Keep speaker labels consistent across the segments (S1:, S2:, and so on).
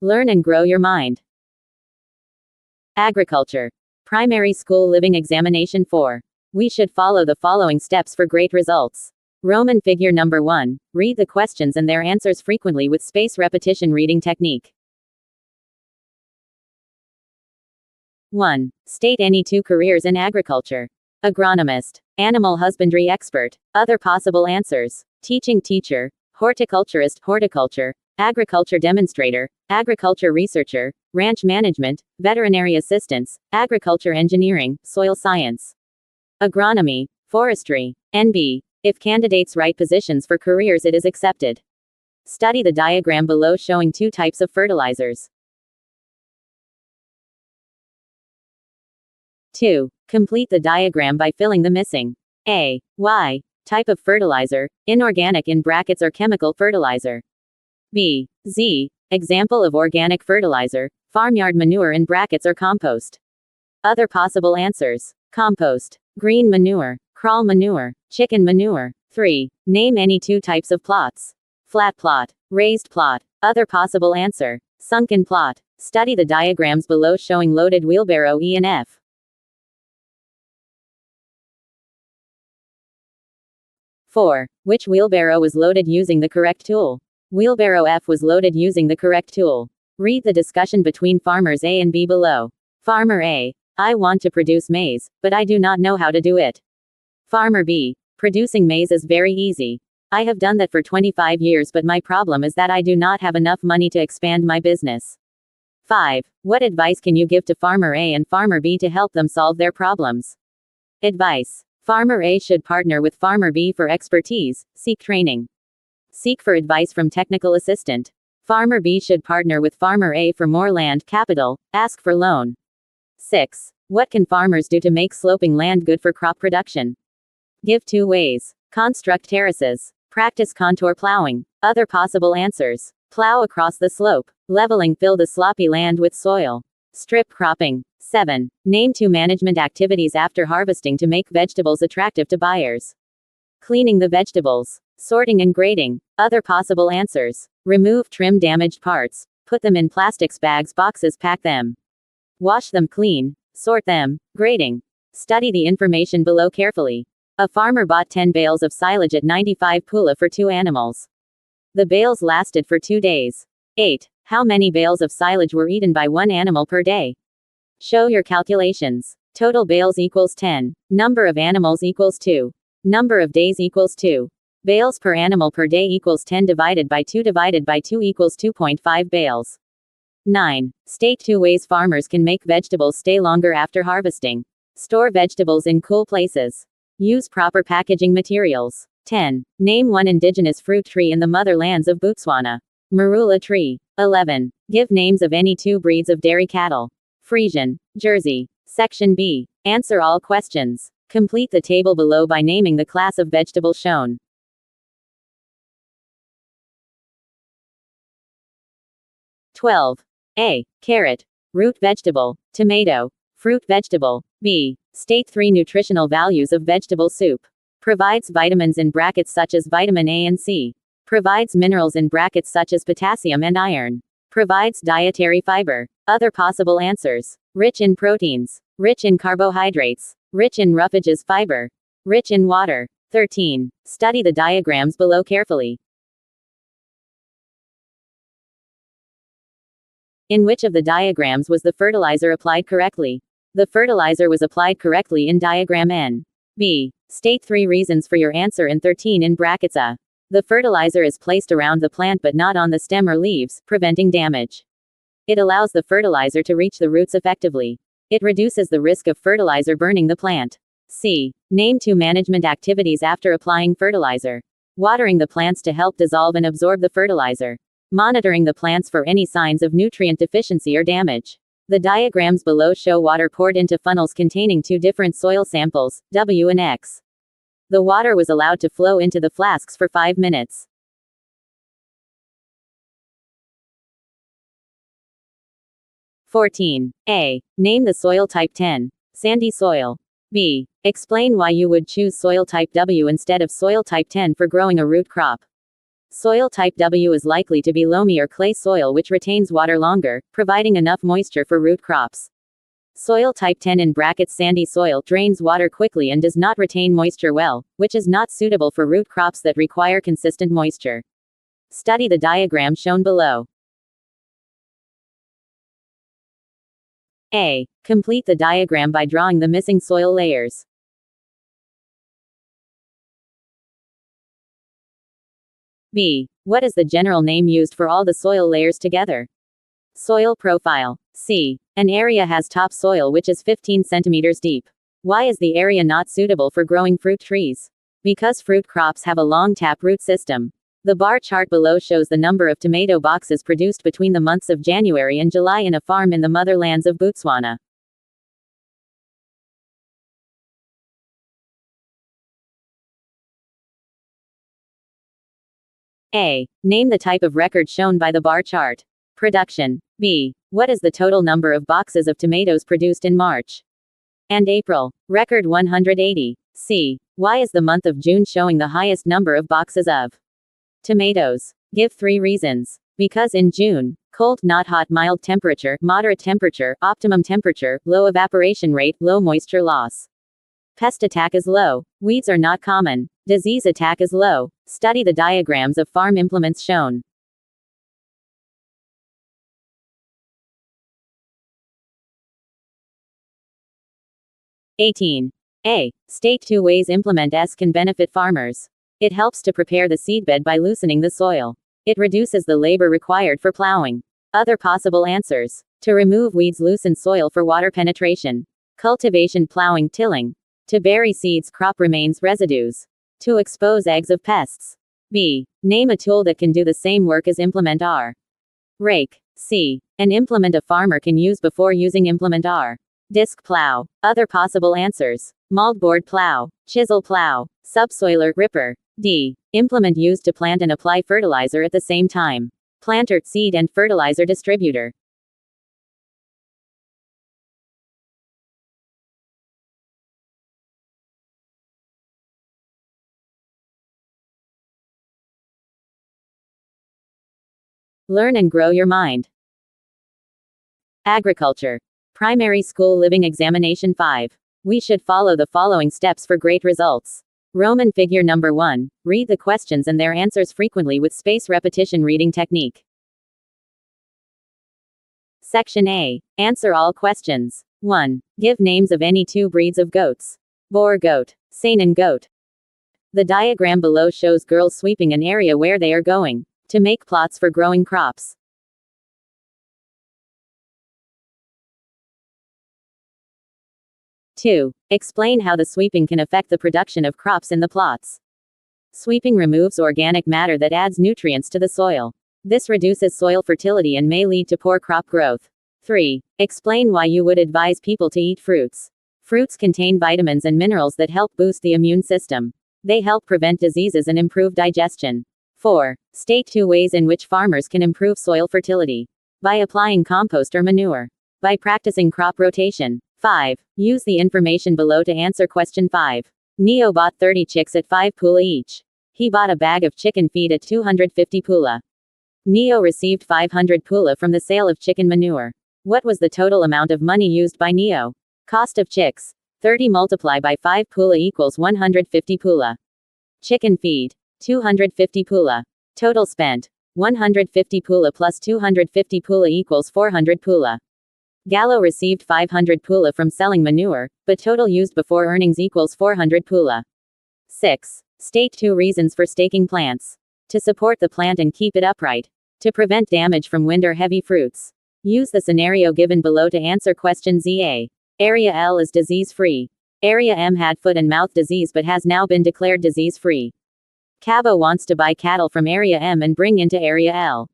S1: Learn and grow your mind. Agriculture. Primary School Living Examination 4. We should follow the following steps for great results. Roman figure number 1. Read the questions and their answers frequently with space repetition reading technique. 1. State any 2 careers in agriculture. Agronomist. Animal husbandry expert. Other possible answers. Teaching teacher. Horticulturist, horticulture. Agriculture demonstrator. Agriculture researcher. Ranch management. Veterinary assistance. Agriculture engineering. Soil science. Agronomy. Forestry. NB. If candidates write positions for careers, it is accepted. Study the diagram below showing 2 types of fertilizers. 2. Complete the diagram by filling the missing A. Y. Type of fertilizer, inorganic in brackets or chemical fertilizer. B. Z. Example of organic fertilizer, farmyard manure in brackets or compost. Other possible answers. Compost. Green manure. Crawl manure. Chicken manure. 3. Name any 2 types of plots. Flat plot. Raised plot. Other possible answer. Sunken plot. Study the diagrams below showing loaded wheelbarrow E and F. 4. Which wheelbarrow was loaded using the correct tool? Wheelbarrow F was loaded using the correct tool. Read the discussion between farmers A and B below. Farmer A. I want to produce maize, but I do not know how to do it. Farmer B. Producing maize is very easy. I have done that for 25 years, but my problem is that I do not have enough money to expand my business. 5. What advice can you give to Farmer A and Farmer B to help them solve their problems? Advice. Farmer A should partner with Farmer B for expertise, seek training. Seek for advice from technical assistant. Farmer B should partner with Farmer A for more land capital, ask for loan. 6. What can farmers do to make sloping land good for crop production? Give 2 ways. Construct terraces. Practice contour plowing. Other possible answers. Plow across the slope. Leveling, fill the sloppy land with soil. Strip cropping. 7. Name 2 management activities after harvesting to make vegetables attractive to buyers. Cleaning the vegetables. Sorting and grading. Other possible answers. Remove trim damaged parts. Put them in plastics bags, boxes, pack them. Wash them clean. Sort them. Grading. Study the information below carefully. A farmer bought 10 bales of silage at 95 pula for 2 animals. The bales lasted for 2 days. 8. How many bales of silage were eaten by 1 animal per day? Show your calculations. Total bales equals 10. Number of animals equals 2. Number of days equals 2. Bales per animal per day equals 10 divided by 2 equals 2.5 bales. 9. State 2 ways farmers can make vegetables stay longer after harvesting. Store vegetables in cool places. Use proper packaging materials. 10. Name 1 indigenous fruit tree in the motherlands of Botswana. Marula tree. 11. Give names of any 2 breeds of dairy cattle. Friesian, Jersey. Section B. Answer all questions. Complete the table below by naming the class of vegetable shown. A. Carrot. Root vegetable. Tomato. Fruit vegetable. B. State 3 nutritional values of vegetable soup. Provides vitamins in brackets such as vitamin A and C. Provides minerals in brackets such as potassium and iron. Provides dietary fiber. Other possible answers. Rich in proteins. Rich in carbohydrates. Rich in roughages fiber. Rich in water. 13. Study the diagrams below carefully. In which of the diagrams was the fertilizer applied correctly? The fertilizer was applied correctly in diagram N. B. State 3 reasons for your answer in 13 in brackets A. The fertilizer is placed around the plant but not on the stem or leaves, preventing damage. It allows the fertilizer to reach the roots effectively. It reduces the risk of fertilizer burning the plant. C. Name 2 management activities after applying fertilizer. Watering the plants to help dissolve and absorb the fertilizer. Monitoring the plants for any signs of nutrient deficiency or damage. The diagrams below show water poured into funnels containing 2 different soil samples, W and X. The water was allowed to flow into the flasks for 5 minutes. 14. A. Name the soil type 10. Sandy soil. B. Explain why you would choose soil type W instead of soil type 10 for growing a root crop. Soil type W is likely to be loamy or clay soil which retains water longer, providing enough moisture for root crops. Soil type 10 in brackets sandy soil drains water quickly and does not retain moisture well, which is not suitable for root crops that require consistent moisture. Study the diagram shown below. A. Complete the diagram by drawing the missing soil layers. B. What is the general name used for all the soil layers together? Soil profile. C. An area has topsoil which is 15 centimeters deep. Why is the area not suitable for growing fruit trees? Because fruit crops have a long taproot system. The bar chart below shows the number of tomato boxes produced between the months of January and July in a farm in the motherlands of Botswana. A. Name the type of record shown by the bar chart. Production. B. What is the total number of boxes of tomatoes produced in March and April? Record 180. C. Why is the month of June showing the highest number of boxes of tomatoes? Give 3 reasons. Because in June, cold, not hot, mild temperature, moderate temperature, optimum temperature, low evaporation rate, low moisture loss. Pest attack is low. Weeds are not common. Disease attack is low. Study the diagrams of farm implements shown. (18) A. State 2 ways implement S can benefit farmers. It helps to prepare the seedbed by loosening the soil. It reduces the labor required for plowing. Other possible answers. To remove weeds, loosen soil for water penetration. Cultivation, plowing, tilling. To bury seeds, crop remains, residues. To expose eggs of pests. B. Name a tool that can do the same work as implement R. Rake. C. An implement a farmer can use before using implement R. Disc plow. Other possible answers. Moldboard plow. Chisel plow. Subsoiler, ripper. D. Implement used to plant and apply fertilizer at the same time. Planter, seed and fertilizer distributor. Learn and grow your mind. Agriculture. Primary School Living Examination 5. We should follow the following steps for great results. Roman figure number 1. Read the questions and their answers frequently with space repetition reading technique. Section A. Answer all questions. 1. Give names of any 2 breeds of goats. Boer goat. Saanen goat. The diagram below shows girls sweeping an area where they are going to make plots for growing crops. Two. Explain how the sweeping can affect the production of crops in the plots. Sweeping removes organic matter that adds nutrients to the soil. This reduces soil fertility and may lead to poor crop growth. 3. Explain why you would advise people to eat fruits. Fruits contain vitamins and minerals that help boost the immune system. They help prevent diseases and improve digestion. 4. State 2 ways in which farmers can improve soil fertility. By applying compost or manure. By practicing crop rotation. 5. Use the information below to answer question 5. Neo bought 30 chicks at 5 pula each. He bought a bag of chicken feed at 250 pula. Neo received 500 pula from the sale of chicken manure. What was the total amount of money used by Neo? Cost of chicks. 30 multiply by 5 pula equals 150 pula. Chicken feed. 250 pula. Total spent. 150 pula plus 250 pula equals 400 pula. Gallo received 500 pula from selling manure, but total used before earnings equals 400 pula. 6. State 2 reasons for staking plants. To support the plant and keep it upright. To prevent damage from wind or heavy fruits. Use the scenario given below to answer question ZA. Area L is disease-free. Area M had foot and mouth disease but has now been declared disease-free. Cabo wants to buy cattle from Area M and bring into Area L.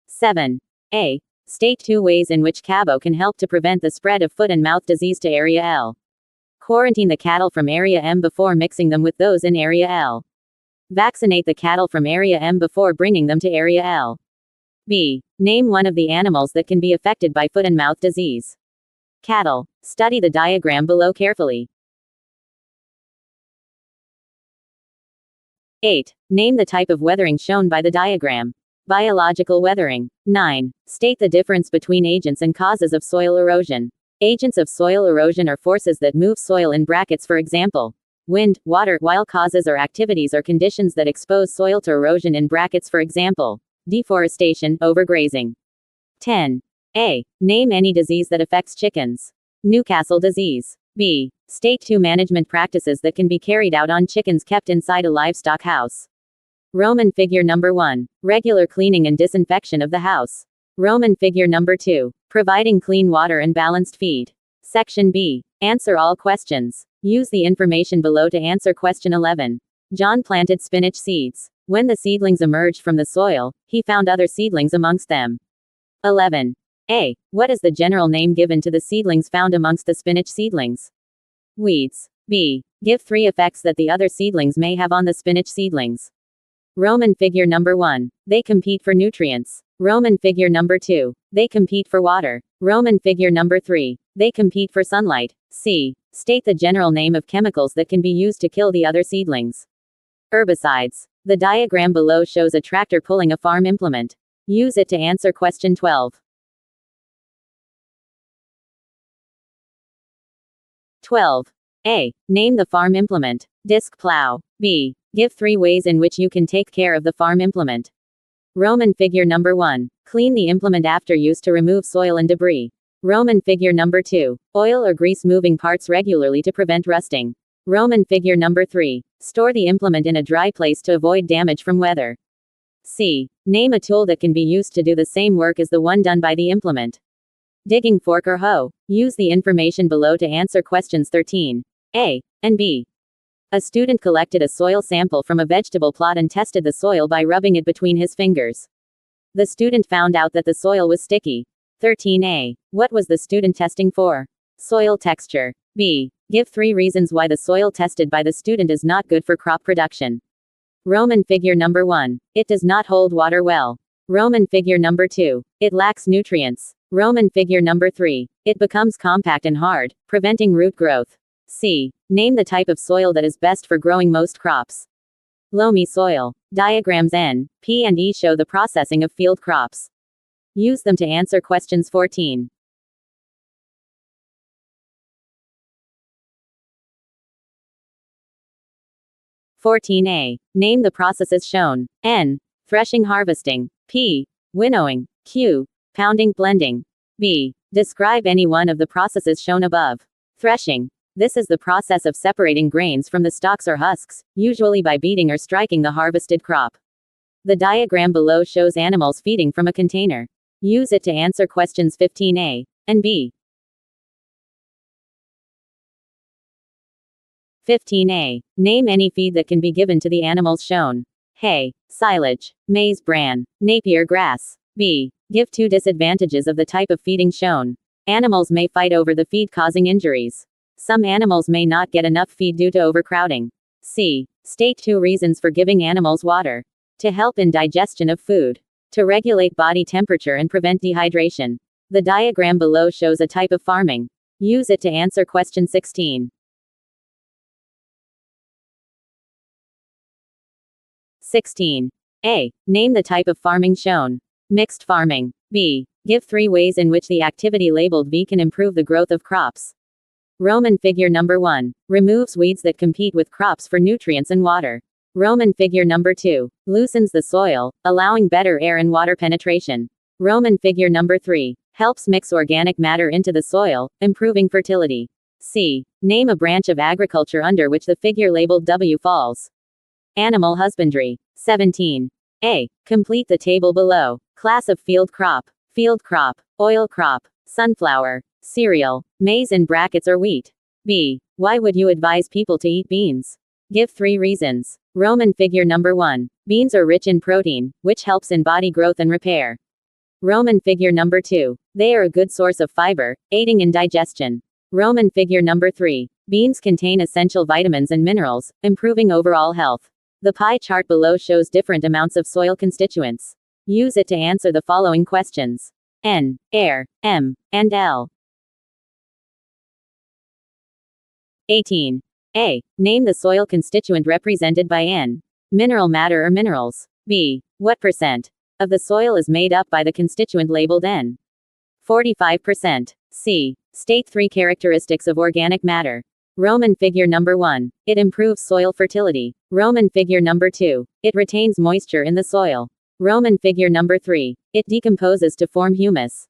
S1: 7. A. State 2 ways in which Cabo can help to prevent the spread of foot and mouth disease to Area L. Quarantine the cattle from Area M before mixing them with those in Area L. Vaccinate the cattle from Area M before bringing them to Area L. B. Name one of the animals that can be affected by foot and mouth disease. Cattle. Study the diagram below carefully. 8. Name the type of weathering shown by the diagram. Biological weathering. 9. State the difference between agents and causes of soil erosion. Agents of soil erosion are forces that move soil in brackets, for example, wind, water, while causes or activities or conditions that expose soil to erosion in brackets, for example, deforestation, overgrazing. 10. A. Name any disease that affects chickens. Newcastle disease. B. State 2 management practices that can be carried out on chickens kept inside a livestock house. Roman figure number 1. Regular cleaning and disinfection of the house. Roman figure number 2. Providing clean water and balanced feed. Section B. Answer all questions. Use the information below to answer question 11. John planted spinach seeds. When the seedlings emerged from the soil, he found other seedlings amongst them. 11. A. What is the general name given to the seedlings found amongst the spinach seedlings? Weeds. B. Give 3 effects that the other seedlings may have on the spinach seedlings. Roman figure number 1. They compete for nutrients. Roman figure number 2. They compete for water. Roman figure number 3. They compete for sunlight. C. State the general name of chemicals that can be used to kill the other seedlings. Herbicides. The diagram below shows a tractor pulling a farm implement. Use it to answer question 12. 12. A. Name the farm implement. Disc plow. B. Give 3 ways in which you can take care of the farm implement. Roman figure number 1. Clean the implement after use to remove soil and debris. Roman figure number 2. Oil or grease moving parts regularly to prevent rusting. Roman figure number 3. Store the implement in a dry place to avoid damage from weather. C. Name a tool that can be used to do the same work as the one done by the implement. Digging fork or hoe. Use the information below to answer questions 13. A and B. A student collected a soil sample from a vegetable plot and tested the soil by rubbing it between his fingers. The student found out that the soil was sticky. 13a. What was the student testing for? Soil texture. B. Give 3 reasons why the soil tested by the student is not good for crop production. Roman figure number 1. It does not hold water well. Roman figure number 2. It lacks nutrients. Roman figure number 3. It becomes compact and hard, preventing root growth. C. Name the type of soil that is best for growing most crops. Loamy soil. Diagrams N, P and E show the processing of field crops. Use them to answer questions 14. (14a). Name the processes shown. N. Threshing, harvesting. P. Winnowing. Q. Pounding, blending. B. Describe any one of the processes shown above. Threshing. This is the process of separating grains from the stalks or husks, usually by beating or striking the harvested crop. The diagram below shows animals feeding from a container. Use it to answer questions 15a and b. 15a. Name any feed that can be given to the animals shown. Hay, silage, maize bran, Napier grass. B. Give 2 disadvantages of the type of feeding shown. Animals may fight over the feed, causing injuries. Some animals may not get enough feed due to overcrowding. C. State 2 reasons for giving animals water. To help in digestion of food. To regulate body temperature and prevent dehydration. The diagram below shows a type of farming. Use it to answer question 16. 16. A. Name the type of farming shown. Mixed farming. B. Give 3 ways in which the activity labeled V can improve the growth of crops. Roman figure number 1. Removes weeds that compete with crops for nutrients and water. Roman figure number 2. Loosens the soil, allowing better air and water penetration. Roman figure number 3. Helps mix organic matter into the soil, improving fertility. C. Name a branch of agriculture under which the figure labeled W falls. Animal husbandry. 17. A. Complete the table below. Class of field crop. Field crop, oil crop, sunflower, cereal, maize in brackets or wheat. B. Why would you advise people to eat beans? Give 3 reasons. Roman figure number 1. Beans are rich in protein, which helps in body growth and repair. Roman figure number 2. They are a good source of fiber, aiding in digestion. Roman figure number 3. Beans contain essential vitamins and minerals, improving overall health. The pie chart below shows different amounts of soil constituents. Use it to answer the following questions. N, air, M, and L. 18. A. Name the soil constituent represented by N. Mineral matter or minerals. B. What percent of the soil is made up by the constituent labeled N? 45%. C. State 3 characteristics of organic matter. Roman figure number 1. It improves soil fertility. Roman figure number 2. It retains moisture in the soil. Roman figure number 3. It decomposes to form humus.